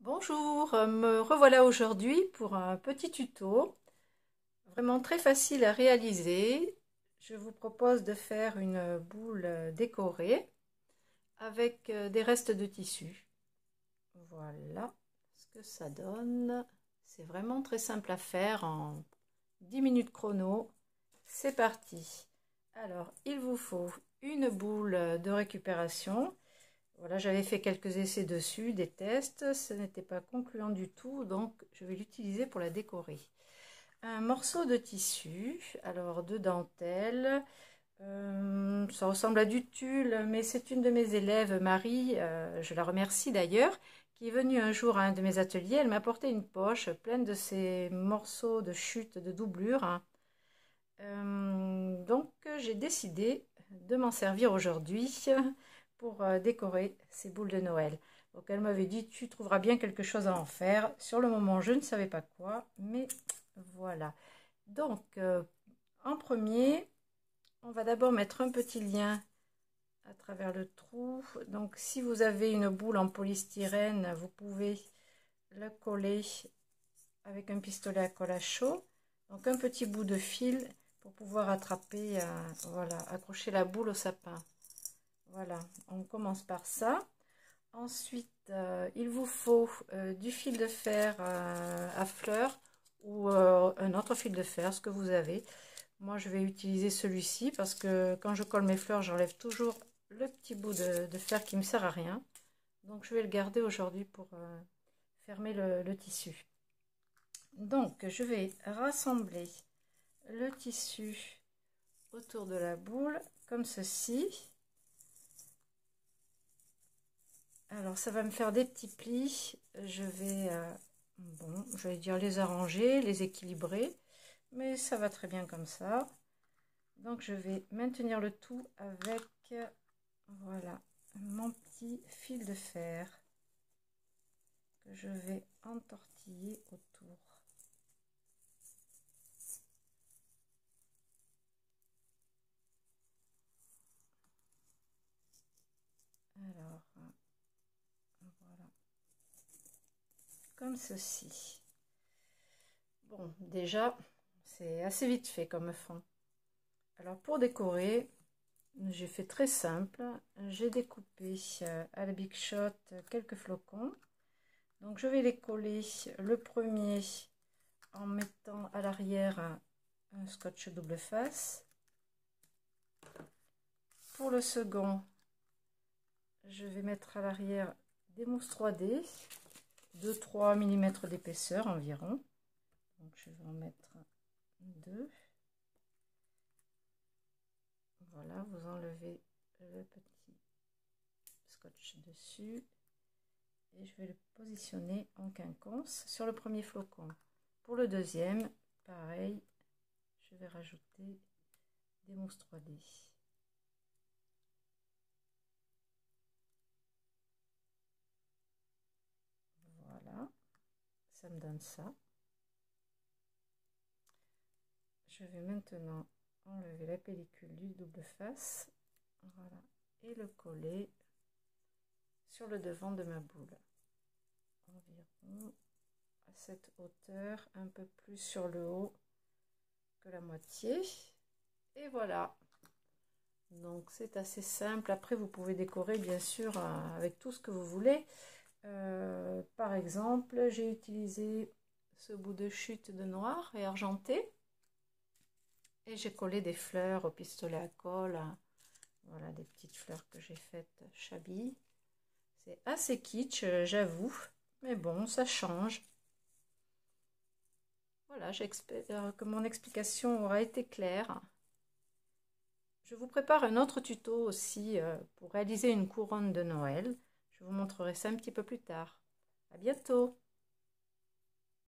Bonjour, me revoilà aujourd'hui pour un petit tuto, vraiment très facile à réaliser. Je vous propose de faire une boule décorée avec des restes de tissu. Voilà ce que ça donne. C'est vraiment très simple à faire en 10 minutes chrono. C'est parti. Alors, il vous faut une boule de récupération. Voilà, j'avais fait quelques essais dessus, des tests, ce n'était pas concluant du tout, donc je vais l'utiliser pour la décorer. Un morceau de tissu, alors de dentelle, ça ressemble à du tulle, mais c'est une de mes élèves, Marie, je la remercie d'ailleurs, qui est venue un jour à un de mes ateliers, elle m'a apporté une poche pleine de ces morceaux de chute, de doublure, hein. Donc j'ai décidé de m'en servir aujourd'hui pour décorer ces boules de Noël. Donc elle m'avait dit tu trouveras bien quelque chose à en faire. Sur le moment je ne savais pas quoi, mais voilà. Donc en premier, on va d'abord mettre un petit lien à travers le trou. Donc si vous avez une boule en polystyrène, vous pouvez le coller avec un pistolet à colle à chaud. Donc un petit bout de fil pour pouvoir attraper, voilà, accrocher la boule au sapin. Voilà, on commence par ça. Ensuite, il vous faut du fil de fer à fleurs ou un autre fil de fer, ce que vous avez. Moi, je vais utiliser celui-ci parce que quand je colle mes fleurs, j'enlève toujours le petit bout de fer qui ne me sert à rien. Donc, je vais le garder aujourd'hui pour fermer le tissu. Donc, je vais rassembler le tissu autour de la boule, comme ceci. Alors, ça va me faire des petits plis. Je vais, je vais dire les arranger, les équilibrer, mais ça va très bien comme ça. Donc, je vais maintenir le tout avec, voilà, mon petit fil de fer que je vais entortiller autour. Alors, voilà, comme ceci. Bon, déjà, c'est assez vite fait comme fond. Alors, pour décorer, j'ai fait très simple. J'ai découpé à la Big Shot quelques flocons. Donc, je vais les coller le premier en mettant à l'arrière un scotch double face. Pour le second, je vais mettre à l'arrière des mousses 3D, 2-3 mm d'épaisseur environ. Donc, je vais en mettre 2. Voilà, vous enlevez le petit scotch dessus et je vais le positionner en quinconce sur le premier flocon. Pour le deuxième, pareil, je vais rajouter des mousses 3D. Voilà, ça me donne ça. Je vais maintenant enlever la pellicule du double face, voilà, et le coller sur le devant de ma boule. Environ à cette hauteur, un peu plus sur le haut que la moitié. Et voilà. Donc c'est assez simple. Après vous pouvez décorer bien sûr avec tout ce que vous voulez. Par exemple, j'ai utilisé ce bout de chute de noir et argenté. Et j'ai collé des fleurs au pistolet à colle. Voilà des petites fleurs que j'ai faites shabby. C'est assez kitsch, j'avoue. Mais bon, ça change. Voilà, j'espère que mon explication aura été claire. Je vous prépare un autre tuto aussi pour réaliser une couronne de Noël. Je vous montrerai ça un petit peu plus tard. À bientôt!